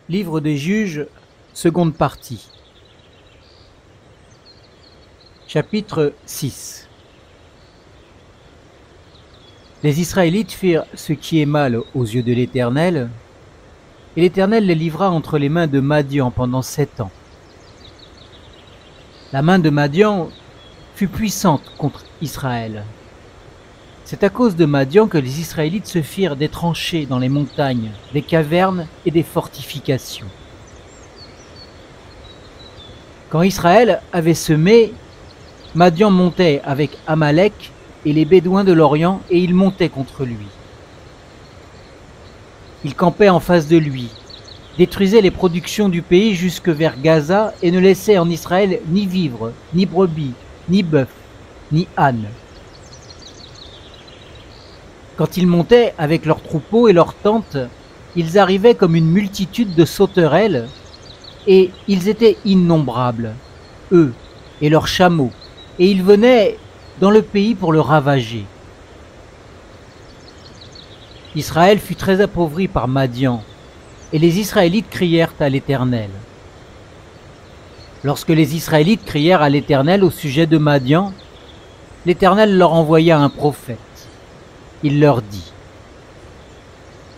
Livre des Juges, seconde partie. Chapitre 6. Les Israélites firent ce qui est mal aux yeux de l'Éternel, et l'Éternel les livra entre les mains de Madian pendant 7 ans. La main de Madian fut puissante contre Israël. C'est à cause de Madian que les Israélites se firent des tranchées dans les montagnes, des cavernes et des fortifications. Quand Israël avait semé, Madian montait avec Amalek et les Bédouins de l'Orient et il montait contre lui. Il campait en face de lui, détruisait les productions du pays jusque vers Gaza et ne laissait en Israël ni vivres, ni brebis, ni bœufs, ni ânes. Quand ils montaient avec leurs troupeaux et leurs tentes, ils arrivaient comme une multitude de sauterelles, et ils étaient innombrables, eux et leurs chameaux, et ils venaient dans le pays pour le ravager. Israël fut très appauvri par Madian, et les Israélites crièrent à l'Éternel. Lorsque les Israélites crièrent à l'Éternel au sujet de Madian, l'Éternel leur envoya un prophète. Il leur dit: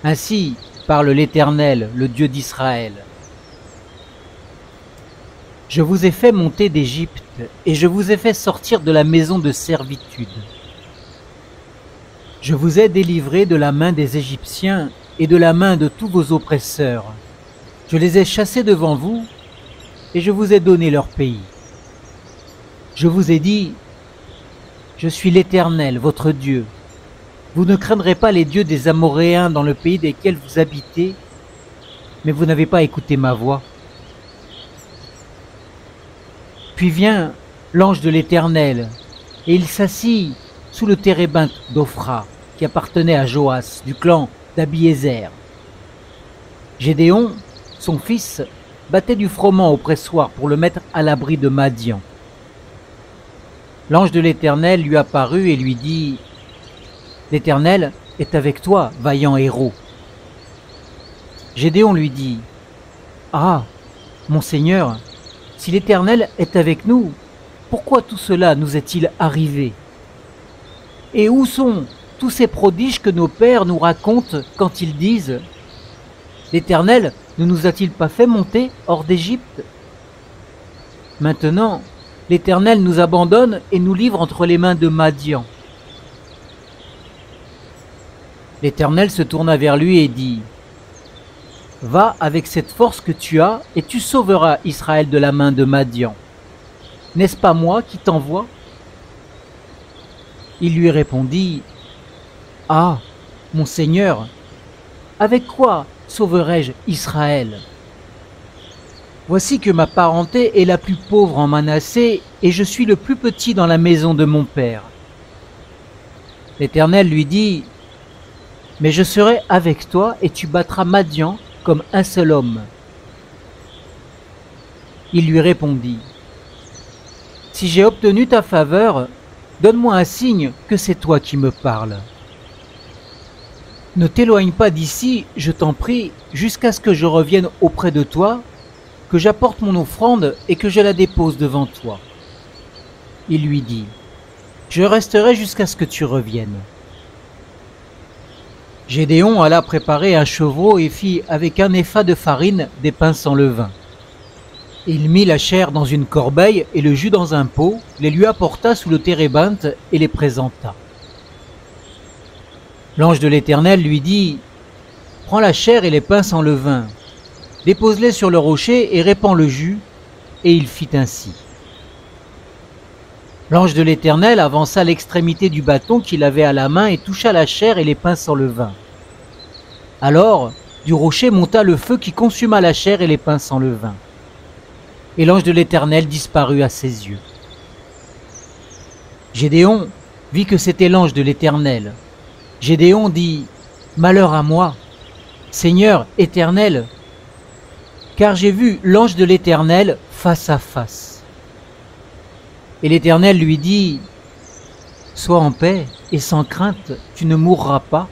Ainsi parle l'Éternel, le Dieu d'Israël. Je vous ai fait monter d'Égypte, et je vous ai fait sortir de la maison de servitude. Je vous ai délivré de la main des Égyptiens et de la main de tous vos oppresseurs. Je les ai chassés devant vous, et je vous ai donné leur pays. Je vous ai dit: Je suis l'Éternel, votre Dieu. Vous ne craindrez pas les dieux des Amoréens dans le pays desquels vous habitez, mais vous n'avez pas écouté ma voix. Puis vient l'ange de l'Éternel, et il s'assit sous le térébinthe d'Ophra, qui appartenait à Joas, du clan d'Abiézer. Gédéon, son fils, battait du froment au pressoir pour le mettre à l'abri de Madian. L'ange de l'Éternel lui apparut et lui dit: L'Éternel est avec toi, vaillant héros. Gédéon lui dit: Ah, mon Seigneur, si l'Éternel est avec nous, pourquoi tout cela nous est-il arrivé? Et où sont tous ces prodiges que nos pères nous racontent quand ils disent: L'Éternel ne nous a-t-il pas fait monter hors d'Égypte? Maintenant, l'Éternel nous abandonne et nous livre entre les mains de Madian. L'Éternel se tourna vers lui et dit: Va avec cette force que tu as, et tu sauveras Israël de la main de Madian. N'est-ce pas moi qui t'envoie? Il lui répondit: Ah, mon Seigneur, avec quoi sauverai-je Israël? Voici que ma parenté est la plus pauvre en Manassé, et je suis le plus petit dans la maison de mon père. L'Éternel lui dit: Mais je serai avec toi, et tu battras Madian comme un seul homme. Il lui répondit: Si j'ai obtenu ta faveur, donne-moi un signe que c'est toi qui me parles. Ne t'éloigne pas d'ici, je t'en prie, jusqu'à ce que je revienne auprès de toi, que j'apporte mon offrande et que je la dépose devant toi. Il lui dit: Je resterai jusqu'à ce que tu reviennes. Gédéon alla préparer un chevreau et fit avec un épha de farine des pains sans levain. Il mit la chair dans une corbeille et le jus dans un pot, les lui apporta sous le térébinthe et les présenta. L'ange de l'Éternel lui dit: Prends la chair et les pains sans levain, dépose-les sur le rocher et répands le jus, et il fit ainsi. L'ange de l'Éternel avança l'extrémité du bâton qu'il avait à la main et toucha la chair et les pains sans levain. Alors, du rocher monta le feu qui consuma la chair et les pains sans levain. Et l'ange de l'Éternel disparut à ses yeux. Gédéon vit que c'était l'ange de l'Éternel. Gédéon dit: Malheur à moi, Seigneur Éternel, car j'ai vu l'ange de l'Éternel face à face. Et l'Éternel lui dit: Sois en paix et sans crainte, tu ne mourras pas.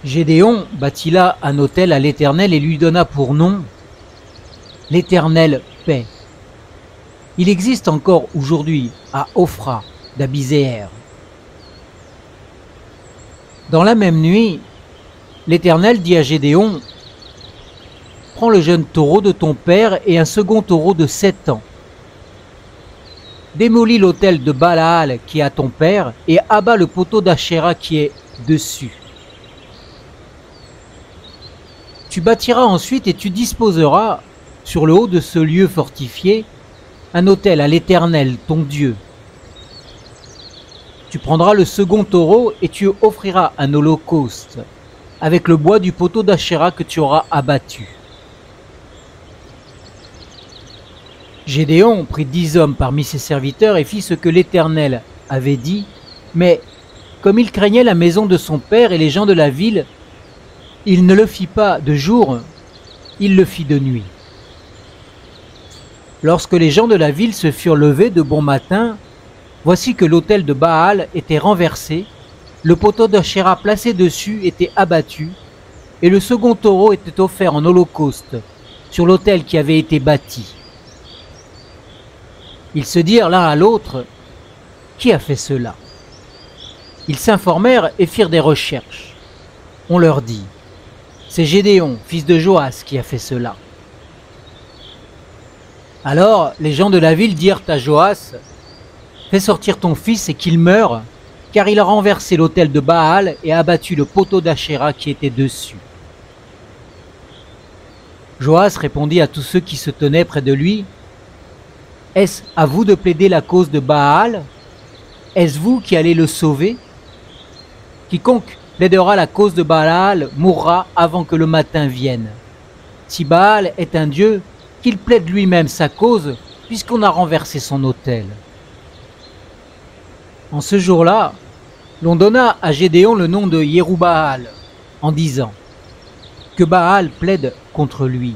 Gédéon bâtit là un autel à l'Éternel et lui donna pour nom l'Éternel paix. Il existe encore aujourd'hui à Ophra d'Abizéer. Dans la même nuit, l'Éternel dit à Gédéon: prends le jeune taureau de ton père et un second taureau de 7 ans. Démolis l'autel de Baal qui est à ton père et abat le poteau d'Achéra qui est dessus. Tu bâtiras ensuite et tu disposeras sur le haut de ce lieu fortifié un autel à l'Éternel, ton Dieu. Tu prendras le second taureau et tu offriras un holocauste avec le bois du poteau d'Achéra que tu auras abattu. Gédéon prit 10 hommes parmi ses serviteurs et fit ce que l'Éternel avait dit, mais comme il craignait la maison de son père et les gens de la ville, il ne le fit pas de jour, il le fit de nuit. Lorsque les gens de la ville se furent levés de bon matin, voici que l'autel de Baal était renversé, le poteau d'Achéra placé dessus était abattu, et le second taureau était offert en holocauste sur l'autel qui avait été bâti. Ils se dirent l'un à l'autre: qui a fait cela? Ils s'informèrent et firent des recherches. On leur dit: c'est Gédéon, fils de Joas, qui a fait cela. Alors les gens de la ville dirent à Joas: fais sortir ton fils et qu'il meure, car il a renversé l'autel de Baal et a abattu le poteau d'Achéra qui était dessus. Joas répondit à tous ceux qui se tenaient près de lui: est-ce à vous de plaider la cause de Baal? Est-ce vous qui allez le sauver? Quiconque plaidera la cause de Baal mourra avant que le matin vienne. Si Baal est un dieu, qu'il plaide lui-même sa cause, puisqu'on a renversé son autel. En ce jour-là, l'on donna à Gédéon le nom de Yérubbaal, en disant que Baal plaide contre lui,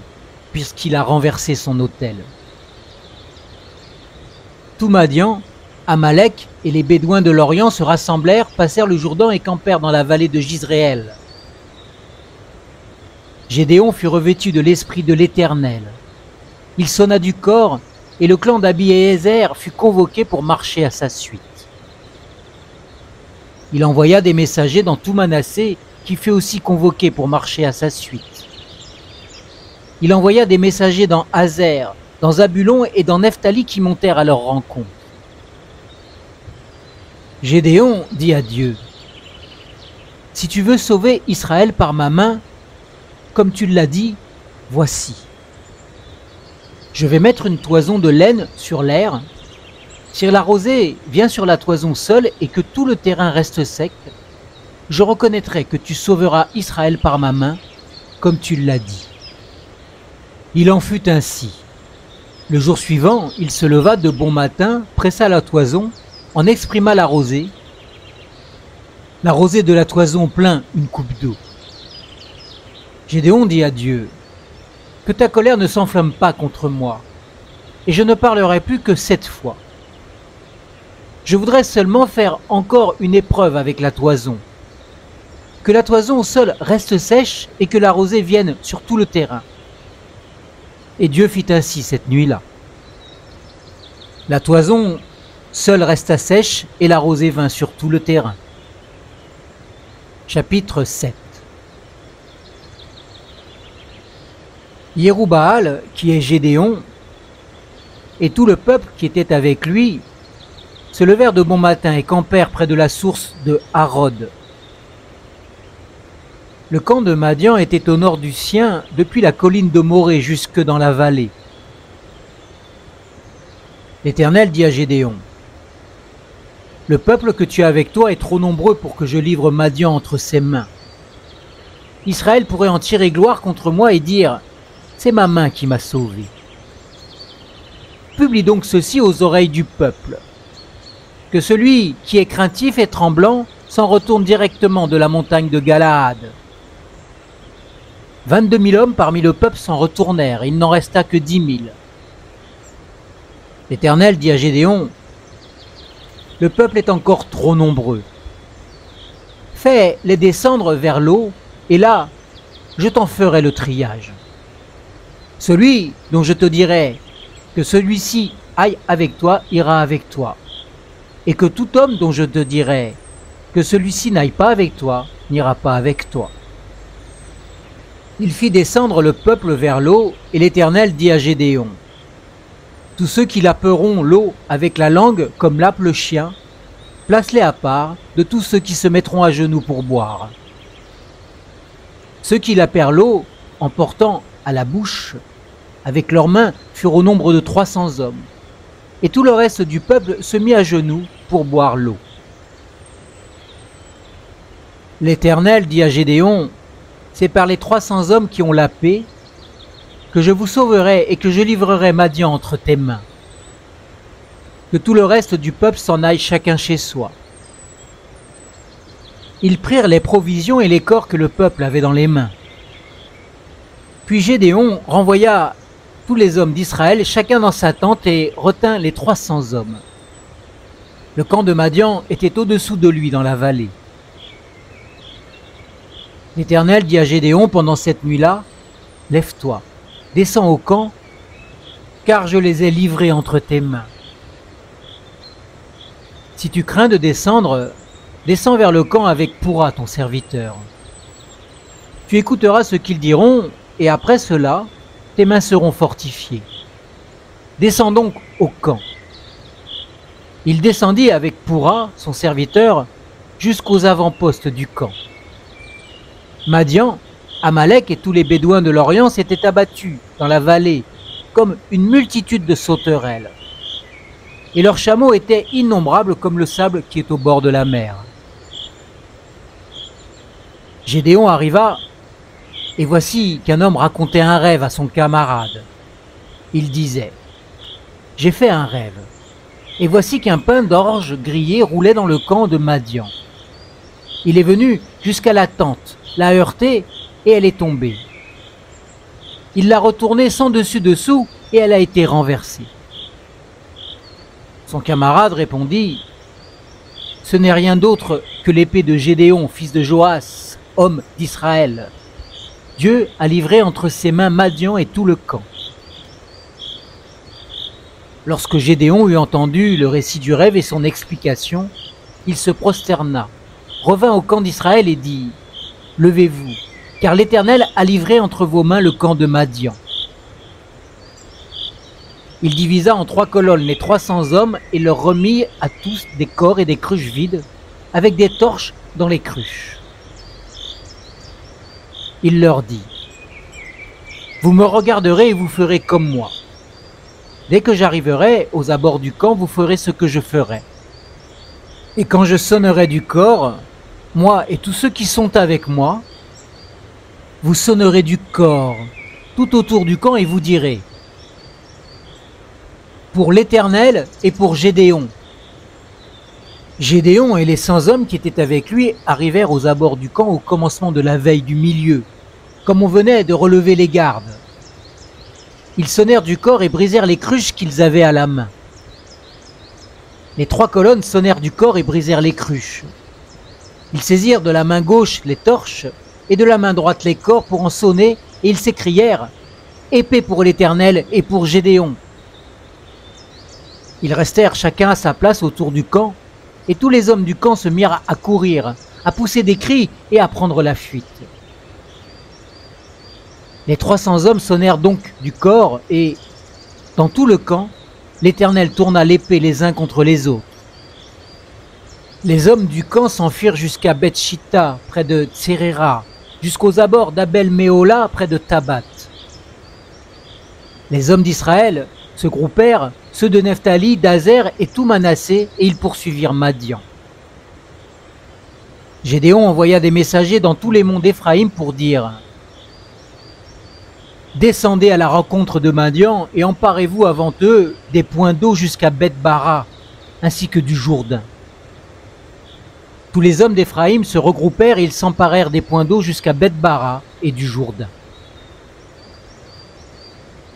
puisqu'il a renversé son autel. Tout Madian, Amalek et les Bédouins de l'Orient se rassemblèrent, passèrent le Jourdain et campèrent dans la vallée de Jizréel. Gédéon fut revêtu de l'esprit de l'Éternel. Il sonna du cor et le clan d'Abiézer fut convoqué pour marcher à sa suite. Il envoya des messagers dans tout Manassé qui fut aussi convoqué pour marcher à sa suite. Il envoya des messagers dans Hazer, dans Zabulon et dans Nephtali qui montèrent à leur rencontre. Gédéon dit à Dieu: si tu veux sauver Israël par ma main, comme tu l'as dit, voici. Je vais mettre une toison de laine sur l'aire. Si la rosée vient sur la toison seule et que tout le terrain reste sec, je reconnaîtrai que tu sauveras Israël par ma main, comme tu l'as dit. Il en fut ainsi. Le jour suivant, il se leva de bon matin, pressa la toison, en exprima la rosée. La rosée de la toison pleint une coupe d'eau. Gédéon dit à Dieu: que ta colère ne s'enflamme pas contre moi, et je ne parlerai plus que 7 fois. Je voudrais seulement faire encore une épreuve avec la toison. Que la toison seule reste sèche et que la rosée vienne sur tout le terrain. Et Dieu fit ainsi cette nuit-là. La toison seule resta sèche et la rosée vint sur tout le terrain. Chapitre 7. Yérubbaal, qui est Gédéon, et tout le peuple qui était avec lui, se levèrent de bon matin et campèrent près de la source de Harod. Le camp de Madian était au nord du sien, depuis la colline de Morée jusque dans la vallée. L'Éternel dit à Gédéon: le peuple que tu as avec toi est trop nombreux pour que je livre Madian entre ses mains. Israël pourrait en tirer gloire contre moi et dire: c'est ma main qui m'a sauvé. Publie donc ceci aux oreilles du peuple: que celui qui est craintif et tremblant s'en retourne directement de la montagne de Galaad. 22 000 hommes parmi le peuple s'en retournèrent, et il n'en resta que 10 000. L'Éternel dit à Gédéon: le peuple est encore trop nombreux. Fais-les descendre vers l'eau et là, je t'en ferai le triage. Celui dont je te dirai que celui-ci aille avec toi ira avec toi, et que tout homme dont je te dirai que celui-ci n'aille pas avec toi n'ira pas avec toi. Il fit descendre le peuple vers l'eau, et l'Éternel dit à Gédéon: tous ceux qui laperont l'eau avec la langue comme lappe le chien, place-les à part de tous ceux qui se mettront à genoux pour boire. Ceux qui lapèrent l'eau en portant à la bouche avec leurs mains furent au nombre de 300 hommes, et tout le reste du peuple se mit à genoux pour boire l'eau. L'Éternel dit à Gédéon: c'est par les 300 hommes qui ont lapé que je vous sauverai et que je livrerai Madian entre tes mains. Que tout le reste du peuple s'en aille chacun chez soi. Ils prirent les provisions et les corps que le peuple avait dans les mains. Puis Gédéon renvoya tous les hommes d'Israël, chacun dans sa tente, et retint les 300 hommes. Le camp de Madian était au-dessous de lui dans la vallée. L'Éternel dit à Gédéon pendant cette nuit-là: lève-toi, descends au camp, car je les ai livrés entre tes mains. Si tu crains de descendre, descends vers le camp avec Pourra ton serviteur. Tu écouteras ce qu'ils diront, et après cela, tes mains seront fortifiées. Descends donc au camp. Il descendit avec Pourra, son serviteur, jusqu'aux avant-postes du camp. Madian, Amalek et tous les Bédouins de l'Orient s'étaient abattus dans la vallée comme une multitude de sauterelles. Et leurs chameaux étaient innombrables comme le sable qui est au bord de la mer. Gédéon arriva, et voici qu'un homme racontait un rêve à son camarade. Il disait: j'ai fait un rêve, et voici qu'un pain d'orge grillé roulait dans le camp de Madian. Il est venu jusqu'à la tente, l'a heurtée, et elle est tombée. Il l'a retournée sans dessus-dessous, et elle a été renversée. Son camarade répondit: ce n'est rien d'autre que l'épée de Gédéon, fils de Joas, homme d'Israël. Dieu a livré entre ses mains Madian et tout le camp. Lorsque Gédéon eut entendu le récit du rêve et son explication, il se prosterna, revint au camp d'Israël et dit: levez-vous, car l'Éternel a livré entre vos mains le camp de Madian. Il divisa en 3 colonnes les 300 hommes et leur remit à tous des corps et des cruches vides, avec des torches dans les cruches. Il leur dit: vous me regarderez et vous ferez comme moi. Dès que j'arriverai aux abords du camp, vous ferez ce que je ferai. Et quand je sonnerai du corps, moi et tous ceux qui sont avec moi, vous sonnerez du corps tout autour du camp et vous direz: pour l'Éternel et pour Gédéon. Gédéon et les 100 hommes qui étaient avec lui arrivèrent aux abords du camp au commencement de la veille du milieu, comme on venait de relever les gardes. Ils sonnèrent du corps et brisèrent les cruches qu'ils avaient à la main. Les 3 colonnes sonnèrent du corps et brisèrent les cruches. Ils saisirent de la main gauche les torches et de la main droite les corps pour en sonner, et ils s'écrièrent: épée pour l'Éternel et pour Gédéon. Ils restèrent chacun à sa place autour du camp, et tous les hommes du camp se mirent à courir, à pousser des cris et à prendre la fuite. Les 300 hommes sonnèrent donc du corps, et, dans tout le camp, l'Éternel tourna l'épée les uns contre les autres. Les hommes du camp s'enfuirent jusqu'à Beth-Shitta, près de Tseréra, jusqu'aux abords d'Abel-Méhola, près de Tabat. Les hommes d'Israël se groupèrent, ceux de Nephtali, d'Azer et tout Manassé, et ils poursuivirent Madian. Gédéon envoya des messagers dans tous les monts d'Éphraïm pour dire: descendez à la rencontre de Madian et emparez-vous avant eux des points d'eau jusqu'à Beth-Bara, ainsi que du Jourdain. Tous les hommes d'Éphraïm se regroupèrent et ils s'emparèrent des points d'eau jusqu'à Beth-Bara et du Jourdain.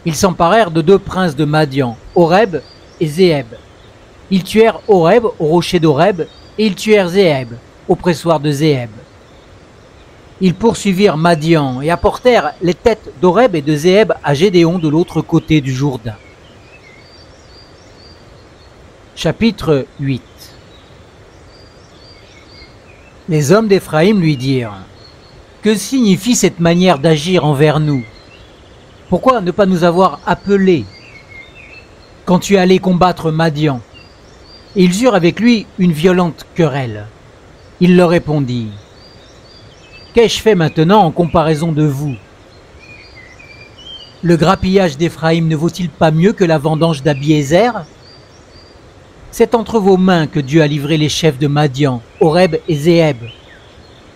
Ils s'emparèrent de 2 princes de Madian, Oreb et Zéeb. Ils tuèrent Oreb au rocher d'Oreb et ils tuèrent Zéeb au pressoir de Zéeb. Ils poursuivirent Madian et apportèrent les têtes d'Oreb et de Zéeb à Gédéon de l'autre côté du Jourdain. Chapitre 8. Les hommes d'Éphraïm lui dirent: que signifie cette manière d'agir envers nous? Pourquoi ne pas nous avoir appelés quand tu es allé combattre Madian? Et ils eurent avec lui une violente querelle. Il leur répondit: qu'ai-je fait maintenant en comparaison de vous? Le grappillage d'Éphraïm ne vaut-il pas mieux que la vendange d'Abiézer? C'est entre vos mains que Dieu a livré les chefs de Madian, Oreb et Zéeb.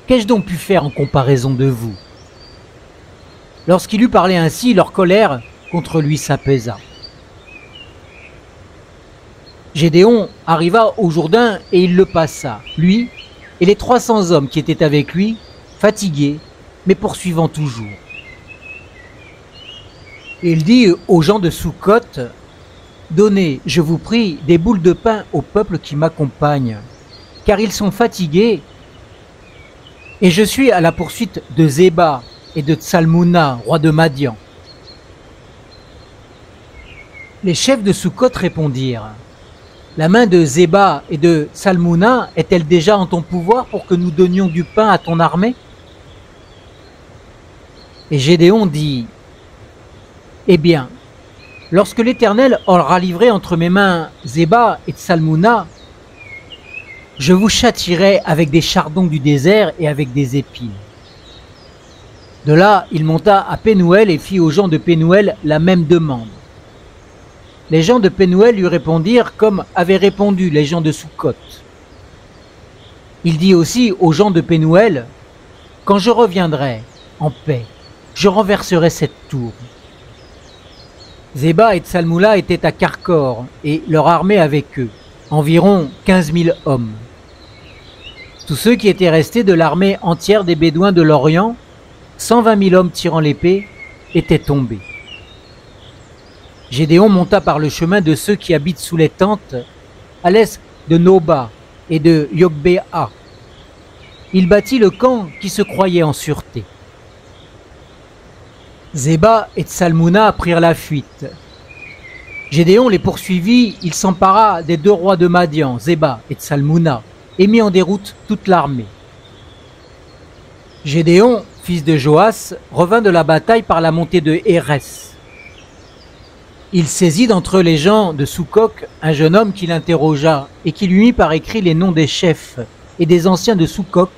Qu'ai-je donc pu faire en comparaison de vous? Lorsqu'il eut parlé ainsi, leur colère contre lui s'apaisa. Gédéon arriva au Jourdain et il le passa, lui et les 300 hommes qui étaient avec lui, fatigués, mais poursuivant toujours. Et il dit aux gens de Soukhot: donnez, je vous prie, des boules de pain au peuple qui m'accompagne, car ils sont fatigués, et je suis à la poursuite de Zéba et de Tsalmouna, roi de Madian. Les chefs de Soukhot répondirent: la main de Zéba et de Tsalmouna est-elle déjà en ton pouvoir pour que nous donnions du pain à ton armée? Et Gédéon dit: eh bien, lorsque l'Éternel aura livré entre mes mains Zéba et Tsalmouna, je vous châtierai avec des chardons du désert et avec des épines. De là, il monta à Pénouël et fit aux gens de Pénouël la même demande. Les gens de Pénouël lui répondirent comme avaient répondu les gens de Soukhot. Il dit aussi aux gens de Pénouël: quand je reviendrai en paix, je renverserai cette tour. Zéba et Tsalmouna étaient à Karkor et leur armée avec eux, environ 15 000 hommes. Tous ceux qui étaient restés de l'armée entière des Bédouins de l'Orient, 120 000 hommes tirant l'épée, étaient tombés. Gédéon monta par le chemin de ceux qui habitent sous les tentes, à l'est de Noba et de Yogbéa. Il bâtit le camp qui se croyait en sûreté. Zéba et Tsalmouna prirent la fuite. Gédéon les poursuivit, il s'empara des 2 rois de Madian, Zéba et Tsalmouna, et mit en déroute toute l'armée. Gédéon, fils de Joas, revint de la bataille par la montée de Hérès. Il saisit d'entre les gens de Soukhot un jeune homme qui l'interrogea et qui lui mit par écrit les noms des chefs et des anciens de Soukhot,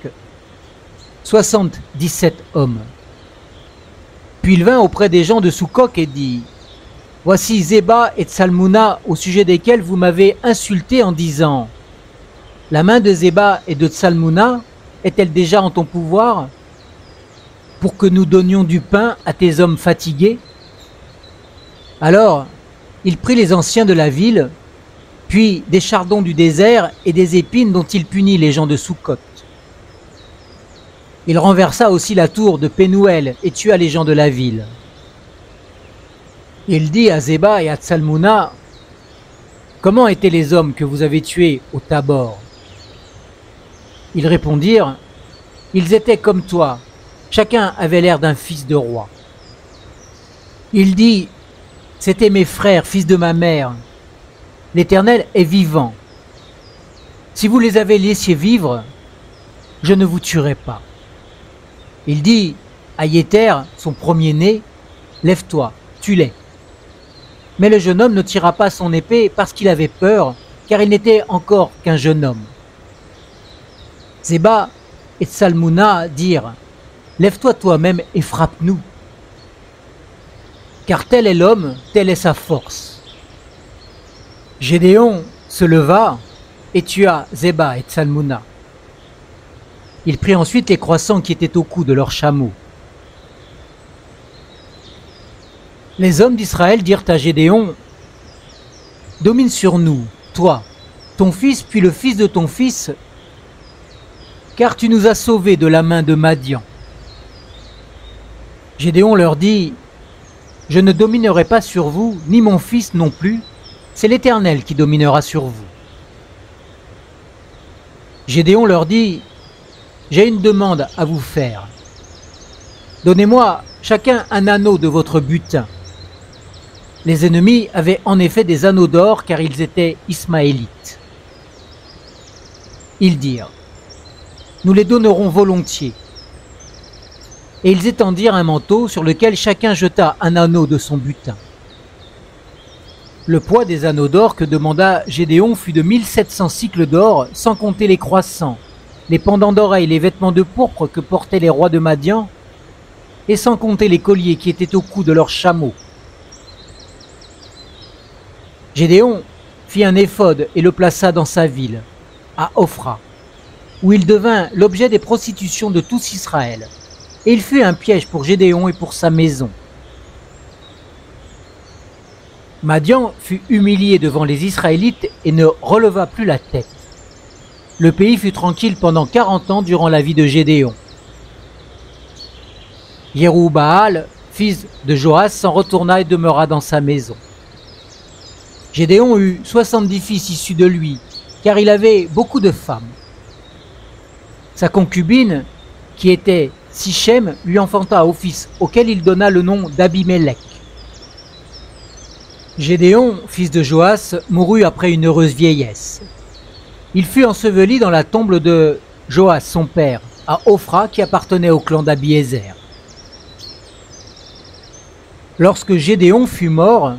77 hommes. Puis il vint auprès des gens de Soukhot et dit: voici Zéba et Tsalmouna, au sujet desquels vous m'avez insulté en disant: la main de Zéba et de Tsalmouna est-elle déjà en ton pouvoir pour que nous donnions du pain à tes hommes fatigués? Alors il prit les anciens de la ville, puis des chardons du désert et des épines dont il punit les gens de Soukhot. Il renversa aussi la tour de Pénouël et tua les gens de la ville. Il dit à Zéba et à Tsalmouna: comment étaient les hommes que vous avez tués au Tabor? Ils répondirent: ils étaient comme toi, chacun avait l'air d'un fils de roi. Il dit: c'étaient mes frères, fils de ma mère. L'Éternel est vivant. Si vous les avez laissés vivre, je ne vous tuerai pas. Il dit à Yéter, son premier-né: lève-toi, tue-les. Mais le jeune homme ne tira pas son épée parce qu'il avait peur, car il n'était encore qu'un jeune homme. Zéba et Tsalmouna dirent: lève-toi toi-même et frappe-nous. Car tel est l'homme, telle est sa force. Gédéon se leva et tua Zéba et Tsalmouna. Il prit ensuite les croissants qui étaient au cou de leurs chameaux. Les hommes d'Israël dirent à Gédéon: domine sur nous, toi, ton fils, puis le fils de ton fils, car tu nous as sauvés de la main de Madian. Gédéon leur dit: je ne dominerai pas sur vous, ni mon fils non plus, c'est l'Éternel qui dominera sur vous. Gédéon leur dit: j'ai une demande à vous faire. Donnez-moi chacun un anneau de votre butin. Les ennemis avaient en effet des anneaux d'or car ils étaient ismaélites. Ils dirent, nous les donnerons volontiers. Et ils étendirent un manteau sur lequel chacun jeta un anneau de son butin. Le poids des anneaux d'or que demanda Gédéon fut de 1700 cycles d'or, sans compter les croissants, les pendants d'oreilles, les vêtements de pourpre que portaient les rois de Madian, et sans compter les colliers qui étaient au cou de leurs chameaux. Gédéon fit un éphod et le plaça dans sa ville, à Ophra, où il devint l'objet des prostitutions de tous Israël, et il fut un piège pour Gédéon et pour sa maison. Madian fut humilié devant les Israélites et ne releva plus la tête. Le pays fut tranquille pendant 40 ans durant la vie de Gédéon. Yérub-Baal, fils de Joas, s'en retourna et demeura dans sa maison. Gédéon eut 70 fils issus de lui, car il avait beaucoup de femmes. Sa concubine, qui était Sichem, lui enfanta un fils, auquel il donna le nom d'Abimélec. Gédéon, fils de Joas, mourut après une heureuse vieillesse. Il fut enseveli dans la tombe de Joas, son père, à Ophra, qui appartenait au clan d'Abiézer. Lorsque Gédéon fut mort,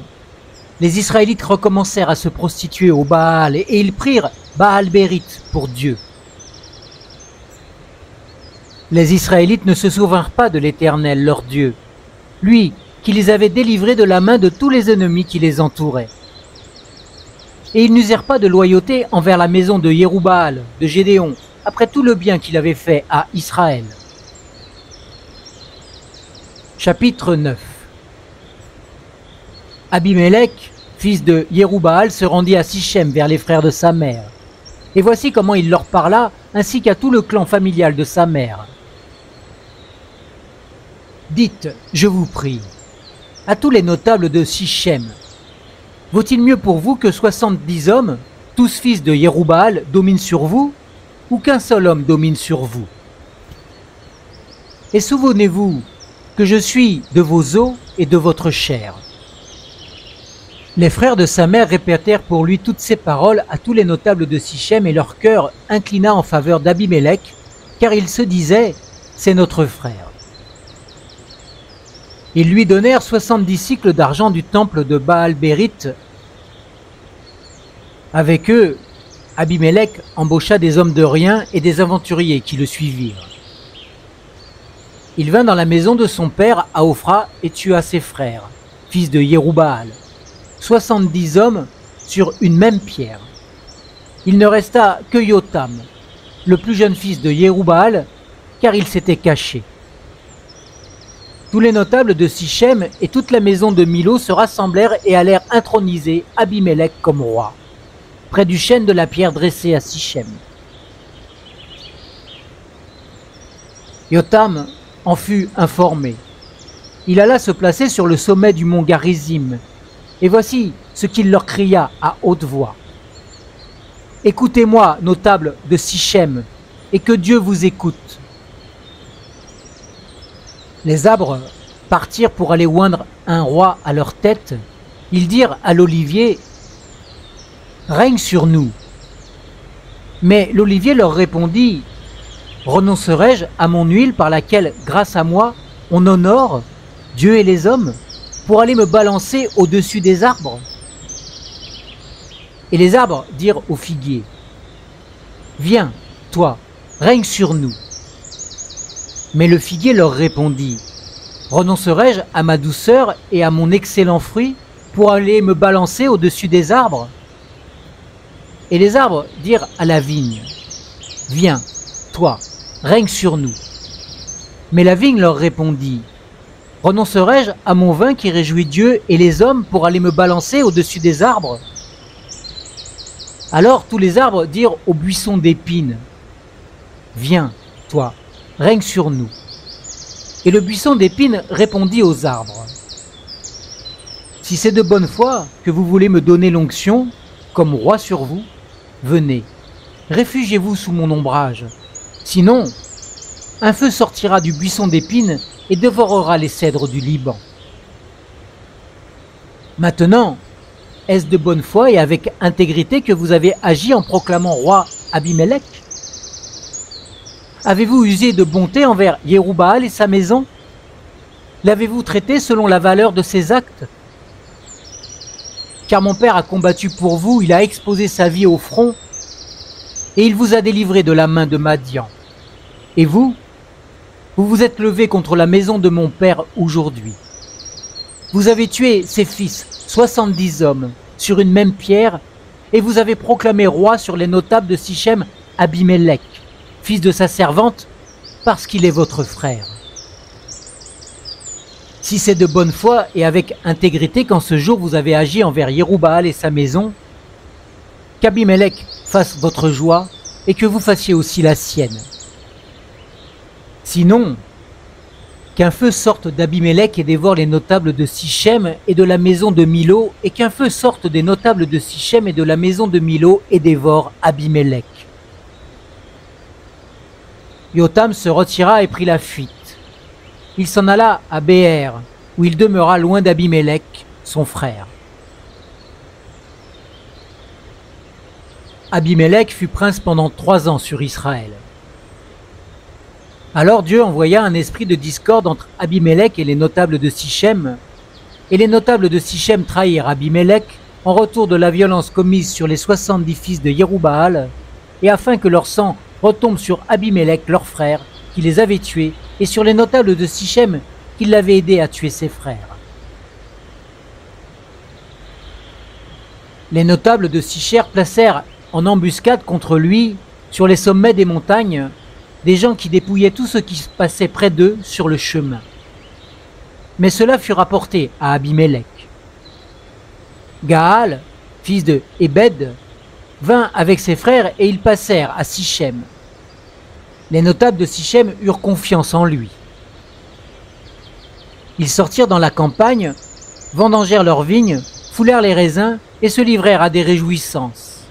les Israélites recommencèrent à se prostituer au Baal et ils prirent Baal-Bérith pour Dieu. Les Israélites ne se souvinrent pas de l'Éternel, leur Dieu, lui qui les avait délivrés de la main de tous les ennemis qui les entouraient. Et ils n'usèrent pas de loyauté envers la maison de Yérub-Baal, de Gédéon, après tout le bien qu'il avait fait à Israël. Chapitre 9. Abimélec, fils de Yérub-Baal, se rendit à Sichem vers les frères de sa mère. Et voici comment il leur parla, ainsi qu'à tout le clan familial de sa mère. Dites, je vous prie, à tous les notables de Sichem, vaut-il mieux pour vous que 70 hommes, tous fils de Yérub-Baal, dominent sur vous, ou qu'un seul homme domine sur vous? Et souvenez-vous que je suis de vos os et de votre chair. Les frères de sa mère répétèrent pour lui toutes ces paroles à tous les notables de Sichem et leur cœur inclina en faveur d'Abimélec, car ils se disaient, c'est notre frère. Ils lui donnèrent 70 cycles d'argent du temple de Baal-Bérith. Avec eux, Abimélec embaucha des hommes de rien et des aventuriers qui le suivirent. Il vint dans la maison de son père à Ophra et tua ses frères, fils de Yérub-Baal, 70 hommes sur une même pierre. Il ne resta que Yotam, le plus jeune fils de Yérub-Baal, car il s'était caché. Tous les notables de Sichem et toute la maison de Milo se rassemblèrent et allèrent introniser Abimélec comme roi, près du chêne de la pierre dressé à Sichem. Yotam en fut informé. Il alla se placer sur le sommet du mont Garizim, et voici ce qu'il leur cria à haute voix. « Écoutez-moi, notables de Sichem, et que Dieu vous écoute. » Les arbres partirent pour aller oindre un roi à leur tête. Ils dirent à l'olivier, « Règne sur nous. » Mais l'olivier leur répondit, « Renoncerai-je à mon huile par laquelle, grâce à moi, on honore Dieu et les hommes, pour aller me balancer au-dessus des arbres ?» Et les arbres dirent au figuier, « Viens, toi, règne sur nous. » Mais le figuier leur répondit, « Renoncerai-je à ma douceur et à mon excellent fruit pour aller me balancer au-dessus des arbres ?» Et les arbres dirent à la vigne, « Viens, toi, règne sur nous. » Mais la vigne leur répondit, « Renoncerai-je à mon vin qui réjouit Dieu et les hommes pour aller me balancer au-dessus des arbres ?» Alors tous les arbres dirent au buisson d'épines, « Viens, toi, règne sur nous. » Et le buisson d'épines répondit aux arbres, « Si c'est de bonne foi que vous voulez me donner l'onction, comme roi sur vous, venez, réfugiez-vous sous mon ombrage. Sinon, un feu sortira du buisson d'épines et dévorera les cèdres du Liban. Maintenant, est-ce de bonne foi et avec intégrité que vous avez agi en proclamant roi Abimélec? Avez-vous usé de bonté envers Yérubbaal et sa maison? L'avez-vous traité selon la valeur de ses actes? Car mon père a combattu pour vous, il a exposé sa vie au front, et il vous a délivré de la main de Madian. Et vous vous êtes levé contre la maison de mon père aujourd'hui. Vous avez tué ses fils, 70 hommes, sur une même pierre, et vous avez proclamé roi sur les notables de Sichem Abimélec, fils de sa servante, parce qu'il est votre frère. Si c'est de bonne foi et avec intégrité qu'en ce jour vous avez agi envers Yérubbaal et sa maison, qu'Abimélec fasse votre joie et que vous fassiez aussi la sienne. Sinon, qu'un feu sorte d'Abimélec et dévore les notables de Sichem et de la maison de Milo, et qu'un feu sorte des notables de Sichem et de la maison de Milo et dévore Abimélec. Yotam se retira et prit la fuite. Il s'en alla à Béer, où il demeura loin d'Abimélec, son frère. Abimélec fut prince pendant 3 ans sur Israël. Alors Dieu envoya un esprit de discorde entre Abimélec et les notables de Sichem, et les notables de Sichem trahirent Abimélec en retour de la violence commise sur les 70 fils de Yérubbaal, et afin que leur sang retombe sur Abimélec, leur frère, qui les avait tués, et sur les notables de Sichem, qui l'avaient aidé à tuer ses frères. Les notables de Sichem placèrent en embuscade contre lui, sur les sommets des montagnes, des gens qui dépouillaient tout ce qui se passait près d'eux sur le chemin. Mais cela fut rapporté à Abimélec. Gaal, fils de Ebed, vint avec ses frères et ils passèrent à Sichem. Les notables de Sichem eurent confiance en lui. Ils sortirent dans la campagne, vendangèrent leurs vignes, foulèrent les raisins et se livrèrent à des réjouissances.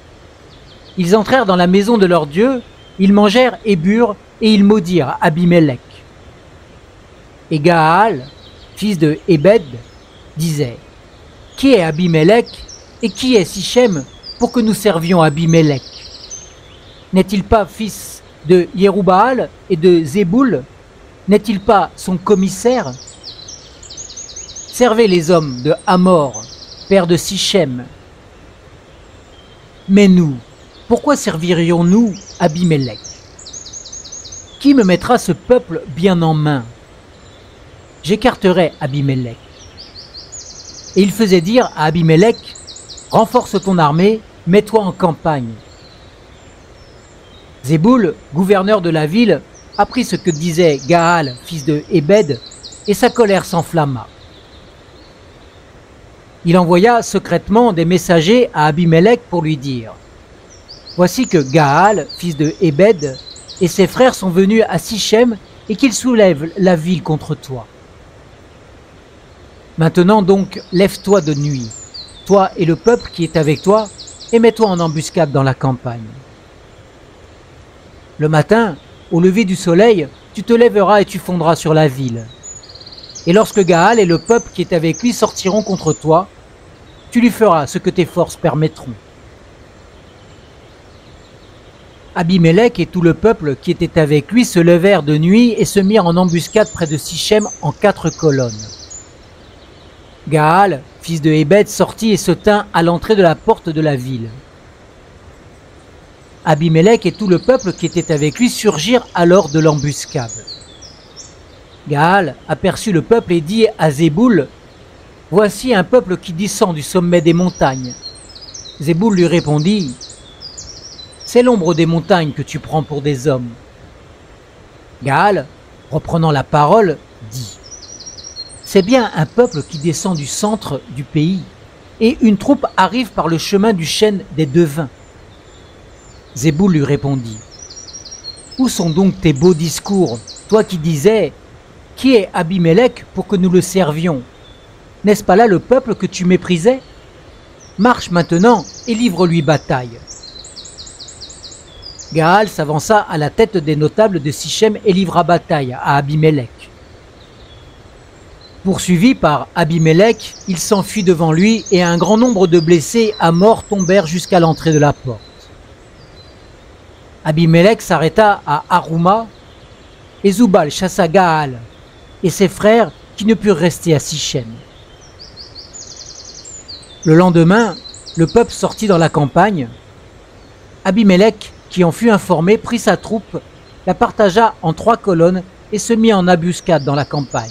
Ils entrèrent dans la maison de leur Dieu, ils mangèrent et burent et ils maudirent Abimélec. Et Gaal, fils de Ebed, disait: Qui est Abimélec et qui est Sichem pour que nous servions Abimélec? N'est-il pas fils de Yérubbaal et de Zéboul? N'est-il pas son commissaire? Servez les hommes de Hamor, père de Sichem. Mais nous, pourquoi servirions-nous Abimélec? Qui me mettra ce peuple bien en main? J'écarterai Abimélec. Et il faisait dire à Abimélec: Renforce ton armée, mets-toi en campagne. Zéboul, gouverneur de la ville, apprit ce que disait Gaal, fils de Ebed, et sa colère s'enflamma. Il envoya secrètement des messagers à Abimélec pour lui dire: Voici que Gaal, fils de Ebed, et ses frères sont venus à Sichem et qu'ils soulèvent la ville contre toi. Maintenant donc, lève-toi de nuit, toi et le peuple qui est avec toi, et mets-toi en embuscade dans la campagne. Le matin, au lever du soleil, tu te lèveras et tu fondras sur la ville. Et lorsque Gaal et le peuple qui est avec lui sortiront contre toi, tu lui feras ce que tes forces permettront. Abimélec et tout le peuple qui était avec lui se levèrent de nuit et se mirent en embuscade près de Sichem en 4 colonnes. Gaal, fils de Ebed, sortit et se tint à l'entrée de la porte de la ville. Abimélec et tout le peuple qui était avec lui surgirent alors de l'embuscade. Gaal aperçut le peuple et dit à Zéboul: Voici un peuple qui descend du sommet des montagnes. Zéboul lui répondit: C'est l'ombre des montagnes que tu prends pour des hommes. Gaal, reprenant la parole, dit: C'est bien un peuple qui descend du centre du pays, et une troupe arrive par le chemin du chêne des devins. Zéboul lui répondit: Où sont donc tes beaux discours, toi qui disais: Qui est Abimélec pour que nous le servions? N'est-ce pas là le peuple que tu méprisais? Marche maintenant et livre-lui bataille. Gaal s'avança à la tête des notables de Sichem et livra bataille à Abimélec. Poursuivi par Abimélec, il s'enfuit devant lui et un grand nombre de blessés à mort tombèrent jusqu'à l'entrée de la porte. Abimélec s'arrêta à Arouma et Zoubal chassa Gaal et ses frères qui ne purent rester à Sichem. Le lendemain, le peuple sortit dans la campagne. Abimélec, qui en fut informé, prit sa troupe, la partagea en 3 colonnes et se mit en embuscade dans la campagne.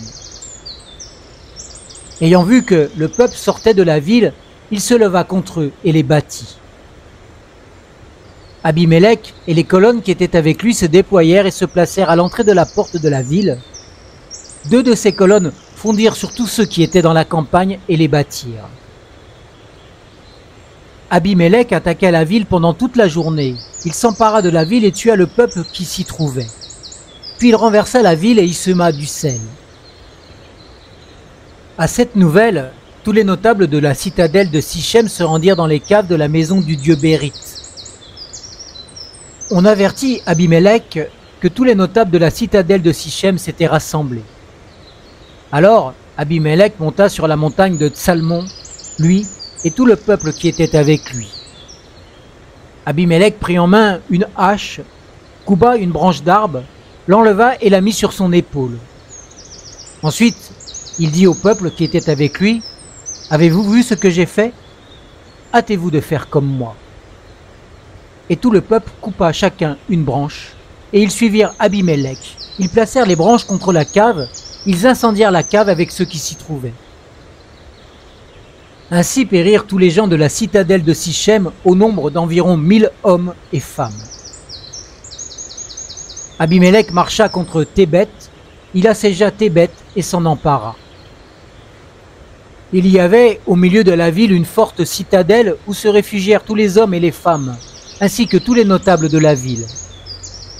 Ayant vu que le peuple sortait de la ville, il se leva contre eux et les battit. Abimélec et les colonnes qui étaient avec lui se déployèrent et se placèrent à l'entrée de la porte de la ville. 2 de ces colonnes fondirent sur tous ceux qui étaient dans la campagne et les battirent. Abimélec attaqua la ville pendant toute la journée. Il s'empara de la ville et tua le peuple qui s'y trouvait. Puis il renversa la ville et y sema du sel. À cette nouvelle, tous les notables de la citadelle de Sichem se rendirent dans les caves de la maison du dieu Bérite. On avertit Abimélec que tous les notables de la citadelle de Sichem s'étaient rassemblés. Alors Abimélec monta sur la montagne de Tsalmon, lui et tout le peuple qui était avec lui. Abimélec prit en main une hache, coupa une branche d'arbre, l'enleva et la mit sur son épaule. Ensuite, il dit au peuple qui était avec lui, « Avez-vous vu ce que j'ai fait? Hâtez-vous de faire comme moi. » Et tout le peuple coupa chacun une branche, et ils suivirent Abimélec. Ils placèrent les branches contre la cave, ils incendièrent la cave avec ceux qui s'y trouvaient. Ainsi périrent tous les gens de la citadelle de Sichem au nombre d'environ 1000 hommes et femmes. Abimélec marcha contre Thébet, il assiégea Thébet et s'en empara. Il y avait au milieu de la ville une forte citadelle où se réfugièrent tous les hommes et les femmes, ainsi que tous les notables de la ville.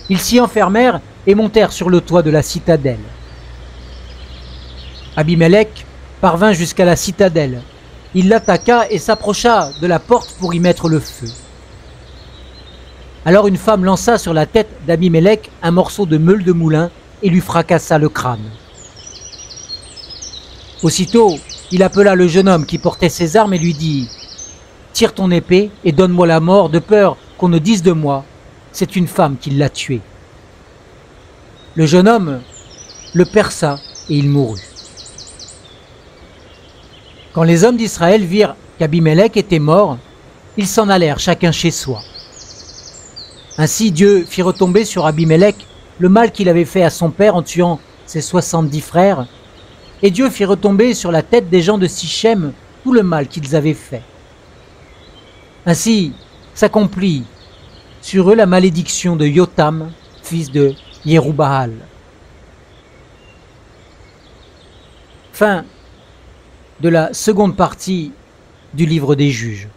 Ils s'y enfermèrent et montèrent sur le toit de la citadelle. Abimélec parvint jusqu'à la citadelle. Il l'attaqua et s'approcha de la porte pour y mettre le feu. Alors une femme lança sur la tête d'Abimélec un morceau de meule de moulin et lui fracassa le crâne. Aussitôt, il appela le jeune homme qui portait ses armes et lui dit « Tire ton épée et donne-moi la mort de peur qu'on ne dise de moi, c'est une femme qui l'a tué. » Le jeune homme le perça et il mourut. Quand les hommes d'Israël virent qu'Abimélec était mort, ils s'en allèrent chacun chez soi. Ainsi Dieu fit retomber sur Abimélec le mal qu'il avait fait à son père en tuant ses 70 frères, et Dieu fit retomber sur la tête des gens de Sichem tout le mal qu'ils avaient fait. Ainsi s'accomplit sur eux la malédiction de Yotam, fils de Yerubbaal. Fin de la seconde partie du livre des Juges.